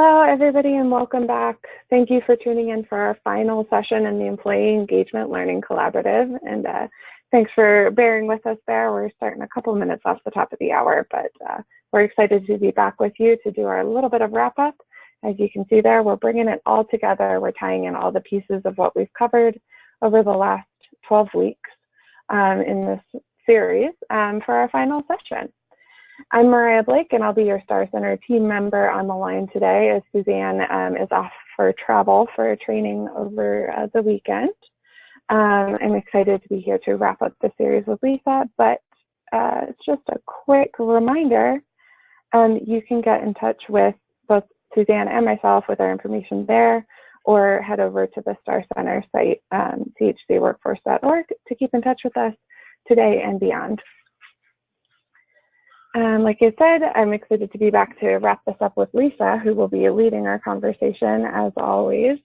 Hello, everybody, and welcome back. Thank you for tuning in for our final session in the Employee Engagement Learning Collaborative. And thanks for bearing with us there. We're starting a couple of minutes off the top of the hour, but we're excited to be back with you to do our little bit of wrap up. As you can see there, we're bringing it all together. We're tying in all the pieces of what we've covered over the last 12 weeks in this series for our final session. I'm Mariah Blake, and I'll be your STAR Center team member on the line today as Suzanne is off for travel for training over the weekend. I'm excited to be here to wrap up the series with Lisa, but it's just a quick reminder, you can get in touch with both Suzanne and myself with our information there, or head over to the STAR Center site, chcworkforce.org, to keep in touch with us today and beyond. Like I said, I'm excited to be back to wrap this up with Lisa, who will be leading our conversation as always,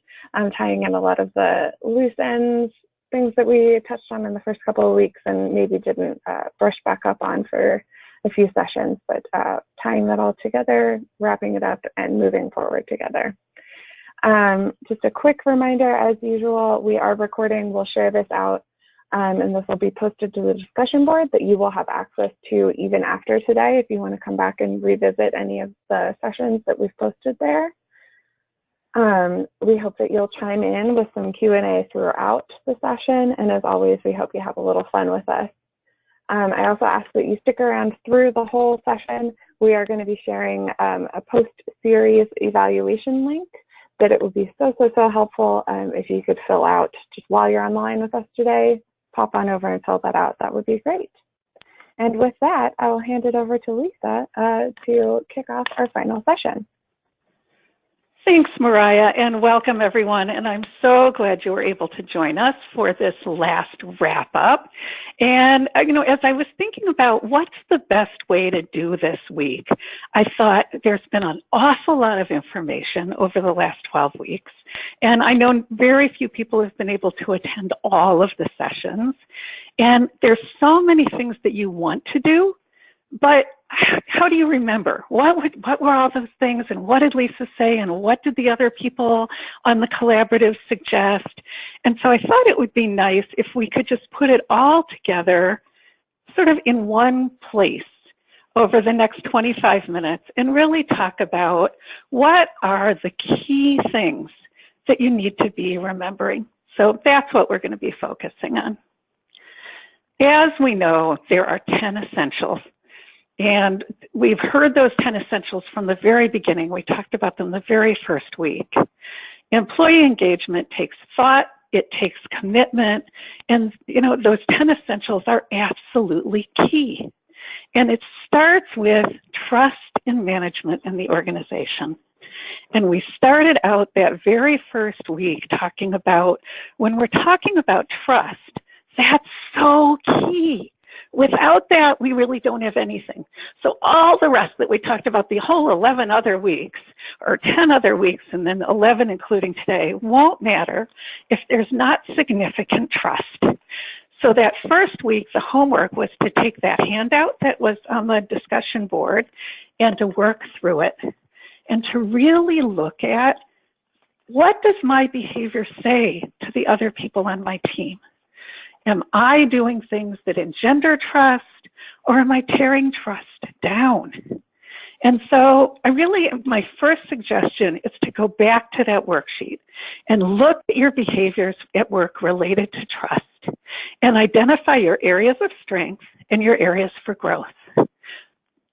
tying in a lot of the loose ends, things that we touched on in the first couple of weeks and maybe didn't brush back up on for a few sessions, but tying that all together, wrapping it up, and moving forward together. Just a quick reminder, as usual, we are recording. We'll share this out. And this will be posted to the discussion board that you will have access to even after today if you want to come back and revisit any of the sessions that we've posted there. We hope that you'll chime in with some Q&A throughout the session, and as always, we hope you have a little fun with us. I also ask that you stick around through the whole session. We are going to be sharing a post-series evaluation link that it would be so helpful if you could fill out just while you're online with us today. Pop on over and fill that out. That would be great. And with that, I will hand it over to Lisa to kick off our final session. Thanks, Mariah, and welcome everyone. And I'm so glad you were able to join us for this last wrap up. And, as I was thinking about what's the best way to do this week, I thought there's been an awful lot of information over the last 12 weeks. And I know very few people have been able to attend all of the sessions. And there's so many things that you want to do, but how do you remember? What were all those things, and what did Lisa say, and what did the other people on the collaborative suggest? And so I thought it would be nice if we could just put it all together sort of in one place over the next 25 minutes and really talk about what are the key things that you need to be remembering. So that's what we're going to be focusing on. As we know, there are 10 essentials. And we've heard those 10 essentials from the very beginning. We talked about them the very first week. Employee engagement takes thought, it takes commitment, and those 10 essentials are absolutely key. And it starts with trust in management and the organization. And we started out that very first week talking about, when we're talking about trust, that's so key. Without that, we really don't have anything. So all the rest that we talked about, the whole 11 other weeks, or 10 other weeks, and then 11 including today, won't matter if there's not significant trust. So that first week, the homework was to take that handout that was on the discussion board and to work through it and to really look at, what does my behavior say to the other people on my team? Am I doing things that engender trust, or am I tearing trust down? And so my first suggestion is to go back to that worksheet and look at your behaviors at work related to trust and identify your areas of strength and your areas for growth.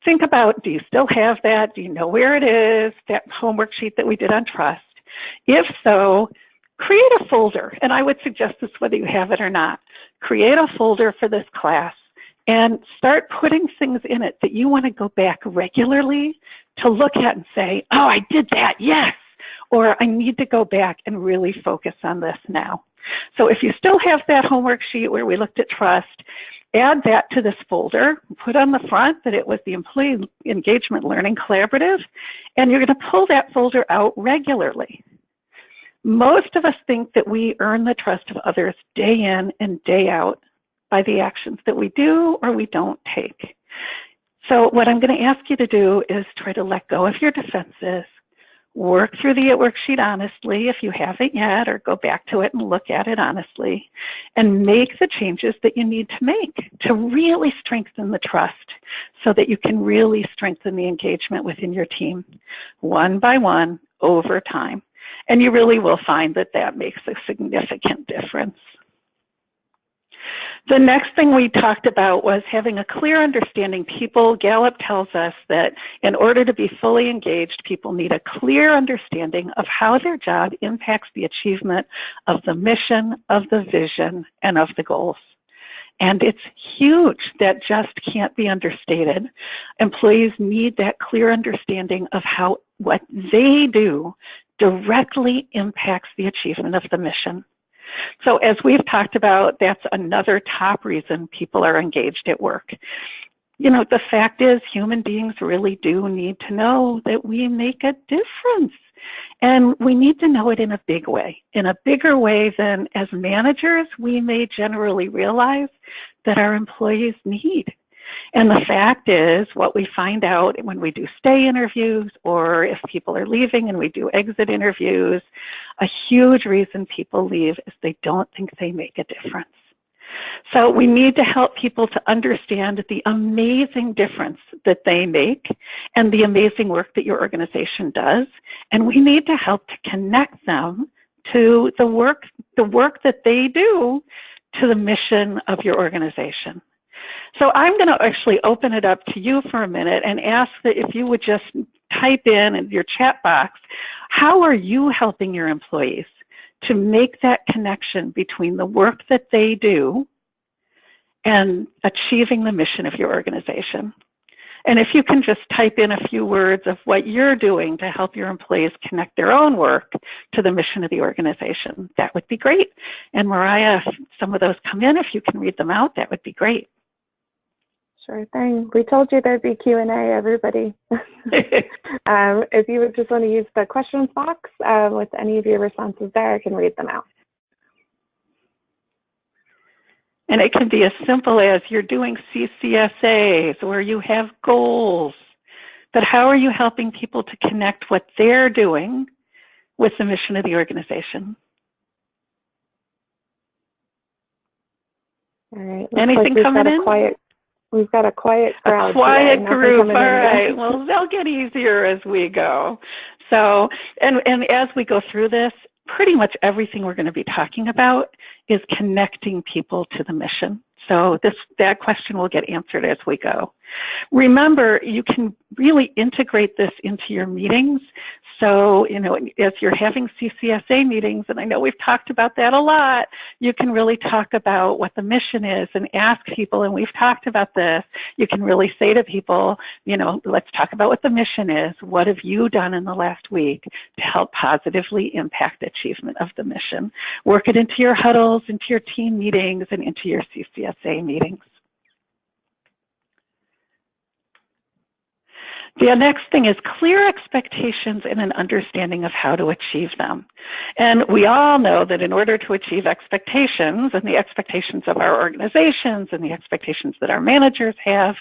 Think about, do you still have that? Do you know where it is, that homework sheet that we did on trust? If so, create a folder, and I would suggest this whether you have it or not. Create a folder for this class and start putting things in it that you want to go back regularly to look at and say, oh, I did that, yes, or I need to go back and really focus on this now. So if you still have that homework sheet where we looked at trust, add that to this folder, put on the front that it was the Employee Engagement Learning Collaborative, and you're going to pull that folder out regularly. Most of us think that we earn the trust of others day in and day out by the actions that we do or we don't take. So what I'm going to ask you to do is try to let go of your defenses, Work through the worksheet honestly if you haven't yet, or go back to it and look at it honestly, and make the changes that you need to make to really strengthen the trust so that you can really strengthen the engagement within your team one by one over time. And you really will find that that makes a significant difference. The next thing we talked about was having a clear understanding. Gallup tells us that in order to be fully engaged, people need a clear understanding of how their job impacts the achievement of the mission, of the vision, and of the goals. And it's huge. That just can't be understated. Employees need that clear understanding of how what they do directly impacts the achievement of the mission. So as we've talked about, that's another top reason people are engaged at work. You know, the fact is human beings really do need to know that we make a difference. And we need to know it in a big way, in a bigger way than as managers we may generally realize that our employees need. And the fact is, what we find out when we do stay interviews, or if people are leaving and we do exit interviews, a huge reason people leave is they don't think they make a difference. So we need to help people to understand the amazing difference that they make and the amazing work that your organization does. And we need to help to connect them to the work that they do to the mission of your organization. So I'm going to actually open it up to you for a minute and ask that if you would just type in your chat box, how are you helping your employees to make that connection between the work that they do and achieving the mission of your organization? And if you can just type in a few words of what you're doing to help your employees connect their own work to the mission of the organization, that would be great. And Mariah, if some of those come in, if you can read them out, that would be great. Sure thing. We told you there'd be Q&A, everybody. If you would just want to use the questions box with any of your responses there, I can read them out. And it can be as simple as you're doing CCSAs or you have goals. But how are you helping people to connect what they're doing with the mission of the organization? All right. Anything coming in? We've got a quiet crowd. A quiet group. All right. Well, they'll get easier as we go. So, and as we go through this, pretty much everything we're going to be talking about is connecting people to the mission. So that question will get answered as we go. Remember, you can really integrate this into your meetings. So, you know, as you're having CCSA meetings, and I know we've talked about that a lot, you can really talk about what the mission is and ask people, and we've talked about this, you can really say to people, you know, let's talk about what the mission is. What have you done in the last week to help positively impact achievement of the mission? Work it into your huddles, into your team meetings, and into your CCSA meetings. The next thing is clear expectations and an understanding of how to achieve them. And we all know that in order to achieve expectations, and the expectations of our organizations and the expectations that our managers have,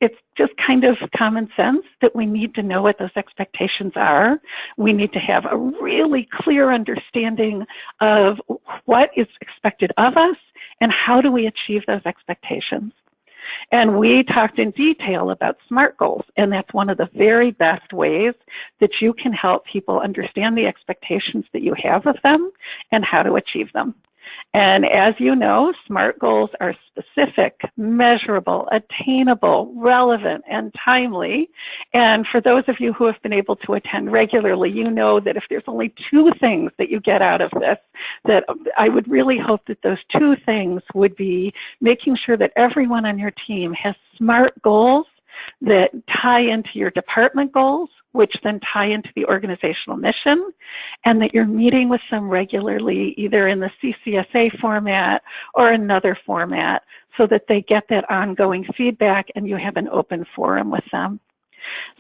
it's just kind of common sense that we need to know what those expectations are. We need to have a really clear understanding of what is expected of us and how do we achieve those expectations. And we talked in detail about SMART goals, and that's one of the very best ways that you can help people understand the expectations that you have of them and how to achieve them. And as you know, SMART goals are specific, measurable, attainable, relevant, and timely. And for those of you who have been able to attend regularly, you know that if there's only two things that you get out of this, that I would really hope that those two things would be making sure that everyone on your team has SMART goals that tie into your department goals, which then tie into the organizational mission, and that you're meeting with them regularly, either in the CCSA format or another format, so that they get that ongoing feedback and you have an open forum with them.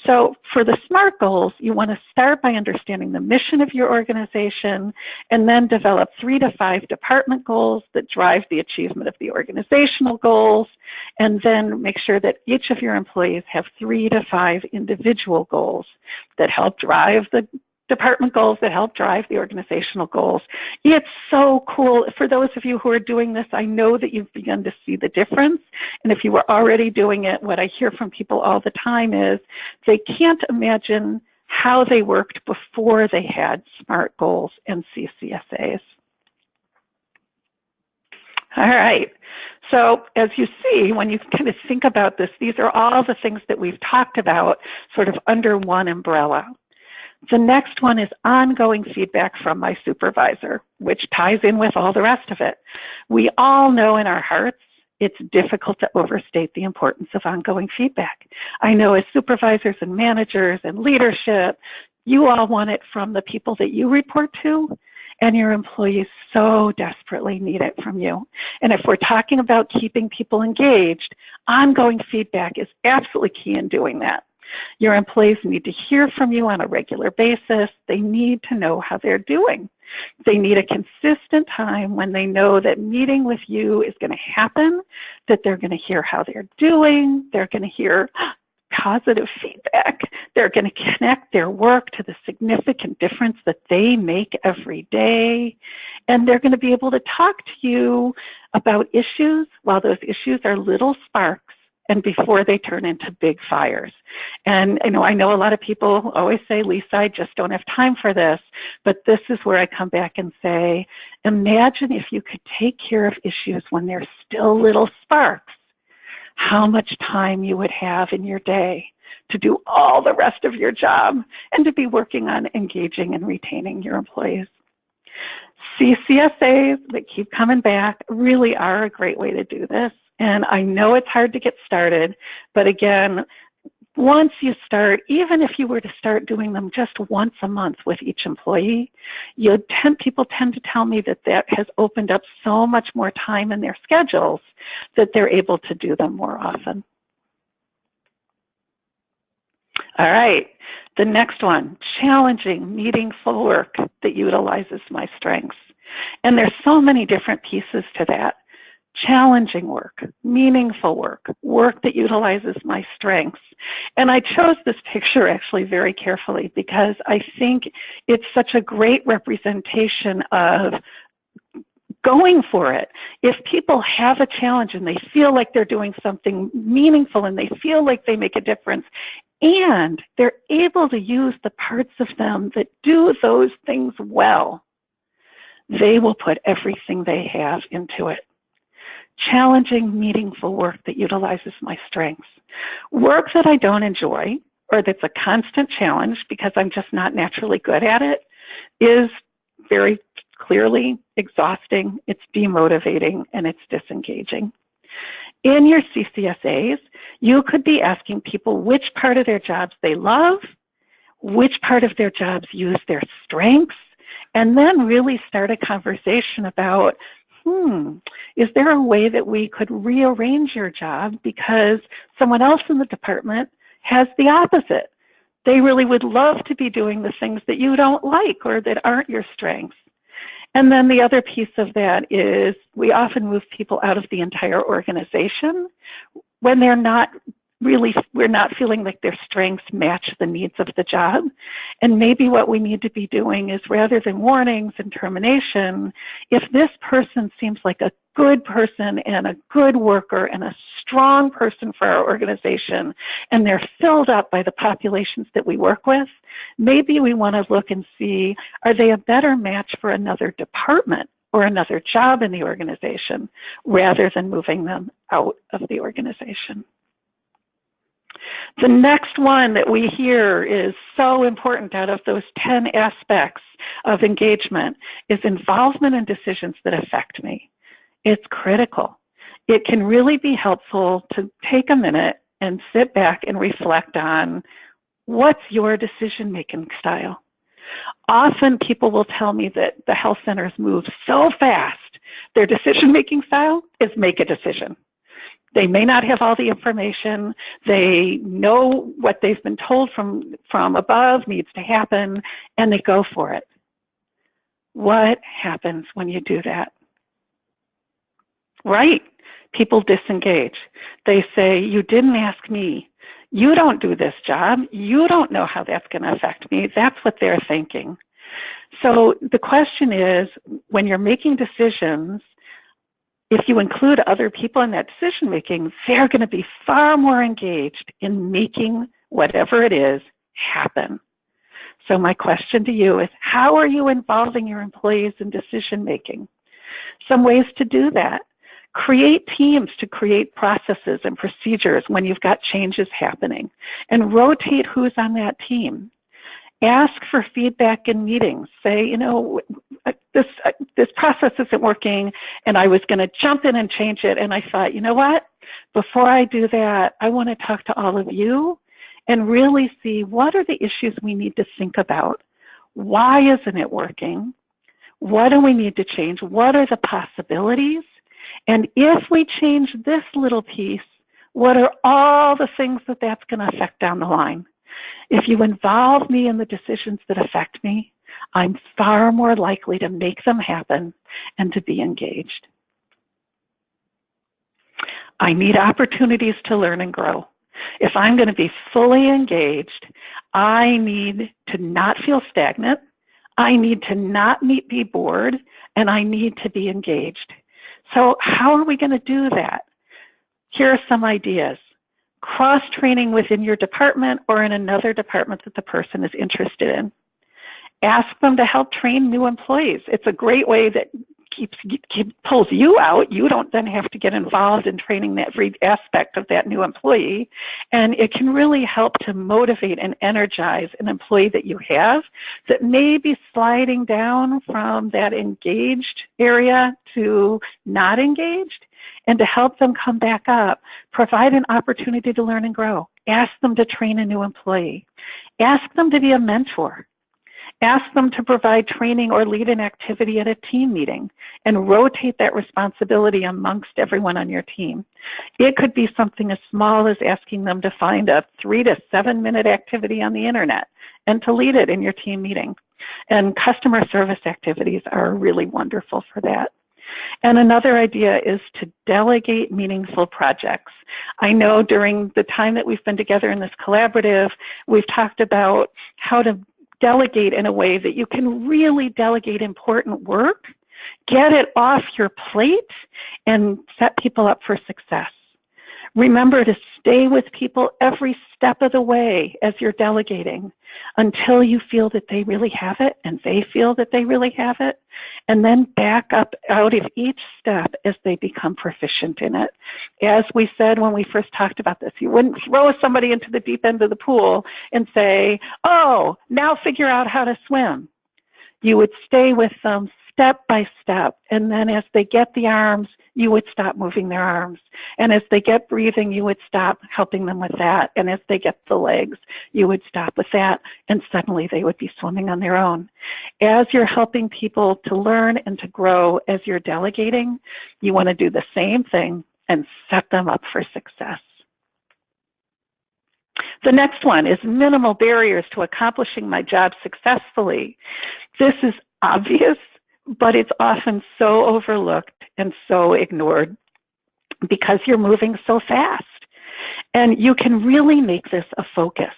So for the SMART goals, you want to start by understanding the mission of your organization and then develop 3 to 5 department goals that drive the achievement of the organizational goals, and then make sure that each of your employees have 3 to 5 individual goals that help drive the department goals, that help drive the organizational goals. It's so cool. For those of you who are doing this, I know that you've begun to see the difference. And if you were already doing it, what I hear from people all the time is they can't imagine how they worked before they had SMART goals and CCSAs. All right. So as you see, when you kind of think about this, these are all the things that we've talked about sort of under one umbrella. The next one is ongoing feedback from my supervisor, which ties in with all the rest of it. We all know in our hearts it's difficult to overstate the importance of ongoing feedback. I know as supervisors and managers and leadership, you all want it from the people that you report to, and your employees so desperately need it from you. And if we're talking about keeping people engaged, ongoing feedback is absolutely key in doing that. Your employees need to hear from you on a regular basis. They need to know how they're doing. They need a consistent time when they know that meeting with you is going to happen, that they're going to hear how they're doing, they're going to hear positive feedback, they're going to connect their work to the significant difference that they make every day, and they're going to be able to talk to you about issues while those issues are little sparks and before they turn into big fires. And I know a lot of people always say, Lisa, I just don't have time for this. But this is where I come back and say, imagine if you could take care of issues when they're still little sparks, how much time you would have in your day to do all the rest of your job and to be working on engaging and retaining your employees. CCSAs that keep coming back really are a great way to do this. And I know it's hard to get started, but again, once you start, even if you were to start doing them just once a month with each employee, people tend to tell me that that has opened up so much more time in their schedules that they're able to do them more often. All right, the next one, challenging, meaningful work that utilizes my strengths. And there's so many different pieces to that. Challenging work, meaningful work, work that utilizes my strengths. And I chose this picture actually very carefully because I think it's such a great representation of going for it. If people have a challenge and they feel like they're doing something meaningful and they feel like they make a difference, and they're able to use the parts of them that do those things well, they will put everything they have into it. Challenging, meaningful work that utilizes my strengths. Work that I don't enjoy or that's a constant challenge because I'm just not naturally good at it is very clearly exhausting, it's demotivating, and it's disengaging. In your CCSAs, you could be asking people which part of their jobs they love, which part of their jobs use their strengths, and then really start a conversation about is there a way that we could rearrange your job because someone else in the department has the opposite? They really would love to be doing the things that you don't like or that aren't your strengths. And then the other piece of that is we often move people out of the entire organization when they're not we're not feeling like their strengths match the needs of the job. And maybe what we need to be doing is rather than warnings and termination, if this person seems like a good person and a good worker and a strong person for our organization, and they're filled up by the populations that we work with, maybe we want to look and see, are they a better match for another department or another job in the organization rather than moving them out of the organization? The next one that we hear is so important out of those 10 aspects of engagement is involvement in decisions that affect me. It's critical. It can really be helpful to take a minute and sit back and reflect on what's your decision-making style. Often people will tell me that the health centers move so fast, their decision-making style is make a decision. They may not have all the information. They know what they've been told from above needs to happen, and they go for it. What happens when you do that? Right. People disengage. They say, you didn't ask me. You don't do this job. You don't know how that's going to affect me. That's what they're thinking. So the question is, when you're making decisions, if you include other people in that decision making, they're going to be far more engaged in making whatever it is happen. So my question to you is, how are you involving your employees in decision making? Some ways to do that. Create teams to create processes and procedures when you've got changes happening, and rotate who's on that team. Ask for feedback in meetings. Say, you know, this process isn't working, and I was going to jump in and change it, and I thought, you know what? Before I do that, I want to talk to all of you and really see what are the issues we need to think about. Why isn't it working? What do we need to change? What are the possibilities? And if we change this little piece, what are all the things that that's going to affect down the line? If you involve me in the decisions that affect me, I'm far more likely to make them happen and to be engaged. I need opportunities to learn and grow. If I'm going to be fully engaged, I need to not feel stagnant, I need to not be bored, and I need to be engaged. So how are we going to do that? Here are some ideas. Cross-training within your department or in another department that the person is interested in. Ask them to help train new employees. It's a great way that pulls you out. You don't then have to get involved in training every aspect of that new employee. And it can really help to motivate and energize an employee that you have that may be sliding down from that engaged area to not engaged, and to help them come back up. Provide an opportunity to learn and grow. Ask them to train a new employee. Ask them to be a mentor. Ask them to provide training or lead an activity at a team meeting, and rotate that responsibility amongst everyone on your team. It could be something as small as asking them to find a 3 to 7 minute activity on the internet and to lead it in your team meeting. And customer service activities are really wonderful for that. And another idea is to delegate meaningful projects. I know during the time that we've been together in this collaborative, we've talked about how to delegate in a way that you can really delegate important work, get it off your plate, and set people up for success. Remember to stay with people every step of the way as you're delegating until you feel that they really have it and they feel that they really have it, and then back up out of each step as they become proficient in it. As we said when we first talked about this, you wouldn't throw somebody into the deep end of the pool and say, oh, now figure out how to swim. You would stay with them step by step, and then as they get the arms, you would stop moving their arms. And as they get breathing, you would stop helping them with that. And as they get the legs, you would stop with that, and suddenly they would be swimming on their own. As you're helping people to learn and to grow as you're delegating, you want to do the same thing and set them up for success. The next one is minimal barriers to accomplishing my job successfully. This is obvious, but it's often so overlooked and so ignored because you're moving so fast. And you can really make this a focus.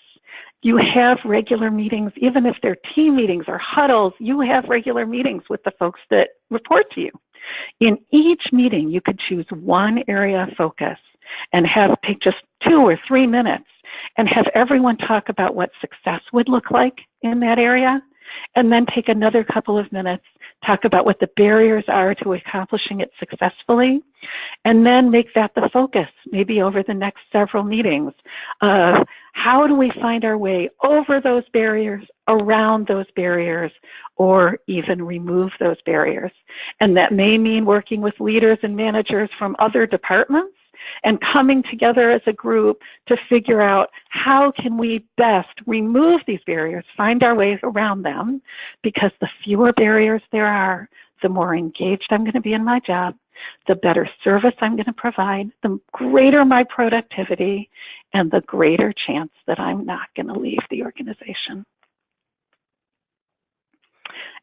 You have regular meetings, even if they're team meetings or huddles, you have regular meetings with the folks that report to you. In each meeting, you could choose one area of focus and take just 2 or 3 minutes and have everyone talk about what success would look like in that area, and then take another couple of minutes, talk about what the barriers are to accomplishing it successfully, and then make that the focus, maybe over the next several meetings, of how do we find our way over those barriers, around those barriers, or even remove those barriers. And that may mean working with leaders and managers from other departments and coming together as a group to figure out how can we best remove these barriers, find our ways around them, because the fewer barriers there are, the more engaged I'm going to be in my job, the better service I'm going to provide, the greater my productivity, and the greater chance that I'm not going to leave the organization.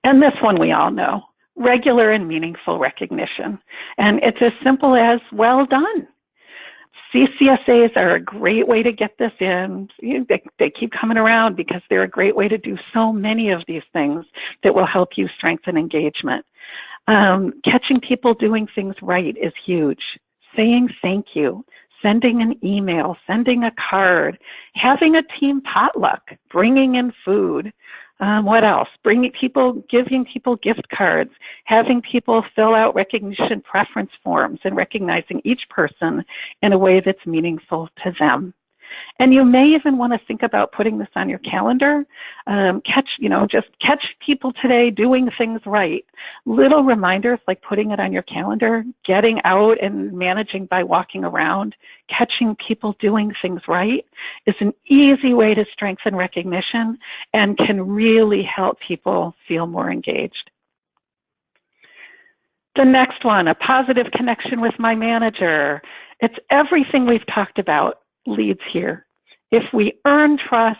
And this one we all know, regular and meaningful recognition. And it's as simple as, well done. CCSAs are a great way to get this in. They keep coming around because they're a great way to do so many of these things that will help you strengthen engagement. Catching people doing things right is huge. Saying thank you, sending an email, sending a card, having a team potluck, bringing in food. What else? Giving people gift cards, having people fill out recognition preference forms and recognizing each person in a way that's meaningful to them. And you may even want to think about putting this on your calendar. Just catch people today doing things right. Little reminders like putting it on your calendar, getting out and managing by walking around, catching people doing things right is an easy way to strengthen recognition and can really help people feel more engaged. The next one, a positive connection with my manager. It's everything we've talked about leads here. If we earn trust,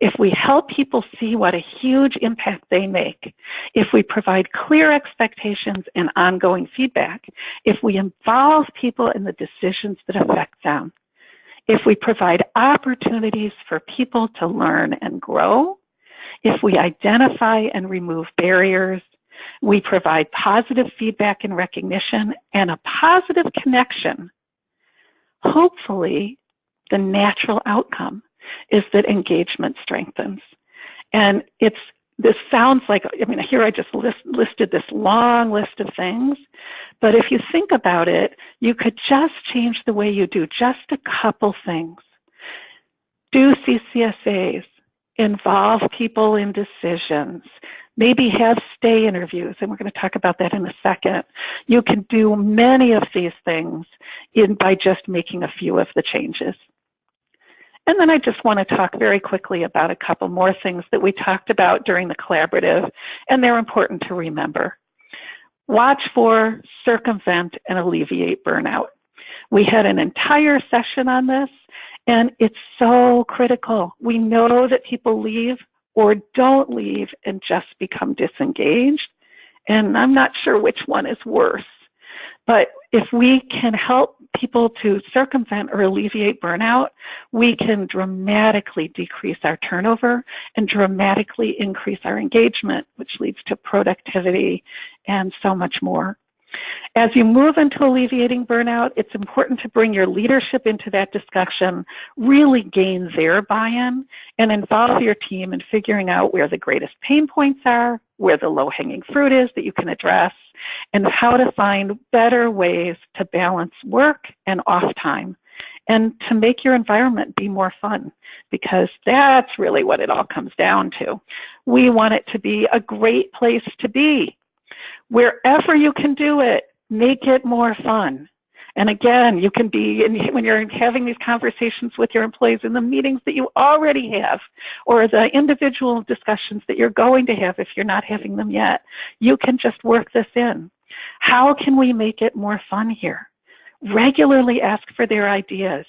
if we help people see what a huge impact they make, if we provide clear expectations and ongoing feedback, if we involve people in the decisions that affect them, if we provide opportunities for people to learn and grow, if we identify and remove barriers, we provide positive feedback and recognition and a positive connection, hopefully the natural outcome is that engagement strengthens. And this sounds like, here I just listed this long list of things, but if you think about it, you could just change the way you do just a couple things. Do CCSAs, involve people in decisions, maybe have stay interviews, and we're going to talk about that in a second. You can do many of these things by just making a few of the changes. And then I just want to talk very quickly about a couple more things that we talked about during the collaborative, and they're important to remember. Watch for, circumvent, and alleviate burnout. We had an entire session on this, and it's so critical. We know that people leave or don't leave and just become disengaged, and I'm not sure which one is worse. But if we can help people to circumvent or alleviate burnout, we can dramatically decrease our turnover and dramatically increase our engagement, which leads to productivity and so much more. As you move into alleviating burnout, it's important to bring your leadership into that discussion, really gain their buy-in, and involve your team in figuring out where the greatest pain points are, where the low-hanging fruit is that you can address, and how to find better ways to balance work and off time, and to make your environment be more fun, because that's really what it all comes down to. We want it to be a great place to be. Wherever you can do it, make it more fun. And again, you can be, when you're having these conversations with your employees in the meetings that you already have, or the individual discussions that you're going to have if you're not having them yet, you can just work this in. How can we make it more fun here? Regularly ask for their ideas,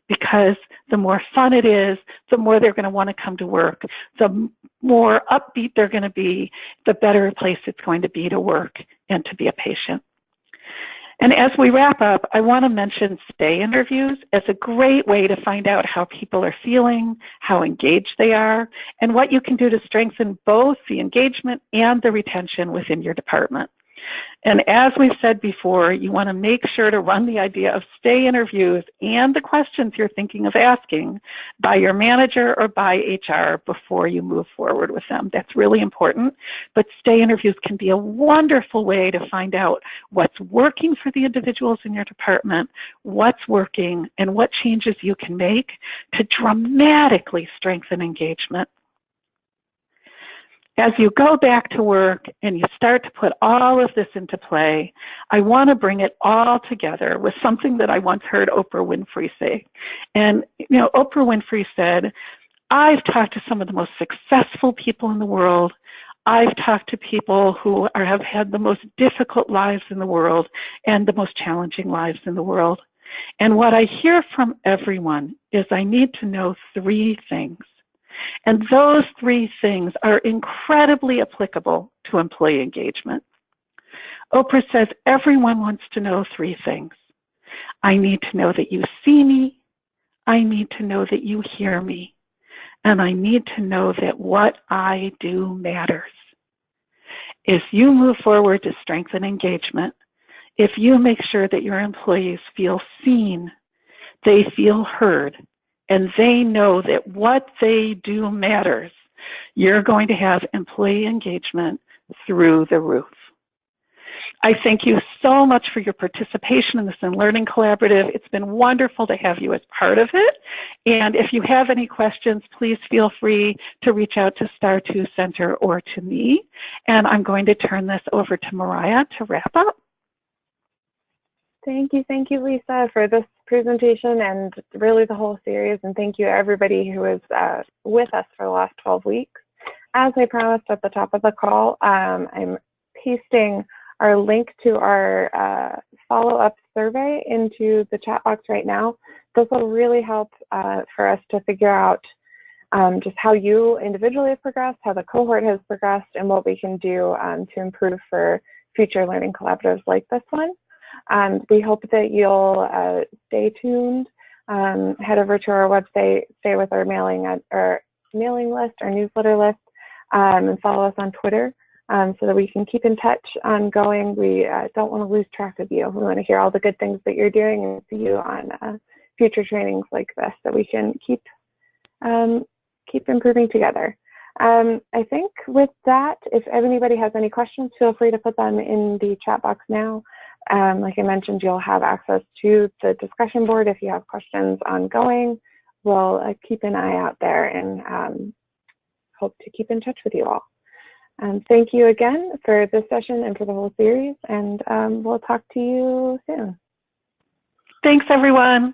because the more fun it is, the more they're going to want to come to work. The more upbeat they're going to be, the better place it's going to be to work and to be a patient. And as we wrap up, I want to mention stay interviews as a great way to find out how people are feeling, how engaged they are, and what you can do to strengthen both the engagement and the retention within your department. And as we've said before, you want to make sure to run the idea of stay interviews and the questions you're thinking of asking by your manager or by HR before you move forward with them. That's really important. But stay interviews can be a wonderful way to find out what's working for the individuals in your department, what's working, and what changes you can make to dramatically strengthen engagement. As you go back to work and you start to put all of this into play, I want to bring it all together with something that I once heard Oprah Winfrey say. And, Oprah Winfrey said, I've talked to some of the most successful people in the world. I've talked to people who have had the most difficult lives in the world and the most challenging lives in the world. And what I hear from everyone is I need to know 3 things. And those 3 things are incredibly applicable to employee engagement. Oprah says everyone wants to know 3 things. I need to know that you see me. I need to know that you hear me. And I need to know that what I do matters. If you move forward to strengthen engagement, if you make sure that your employees feel seen, they feel heard, and they know that what they do matters, you're going to have employee engagement through the roof. I thank you so much for your participation in this Learning Collaborative. It's been wonderful to have you as part of it. And if you have any questions, please feel free to reach out to STAR² Center or to me. And I'm going to turn this over to Mariah to wrap up. Thank you, Lisa, for this presentation and really the whole series. And thank you, everybody who is with us for the last 12 weeks. As I promised at the top of the call, I'm pasting our link to our follow-up survey into the chat box right now. This will really help for us to figure out just how you individually have progressed, how the cohort has progressed, and what we can do to improve for future learning collaboratives like this one. We hope that you'll stay tuned, head over to our website, stay with our mailing list, our newsletter list, and follow us on Twitter so that we can keep in touch ongoing. We don't want to lose track of you. We want to hear all the good things that you're doing and see you on future trainings like this so we can keep improving together. I think with that, if anybody has any questions, feel free to put them in the chat box now. Like I mentioned, you'll have access to the discussion board if you have questions ongoing. We'll keep an eye out there and hope to keep in touch with you all. Thank you again for this session and for the whole series, and we'll talk to you soon. Thanks, everyone.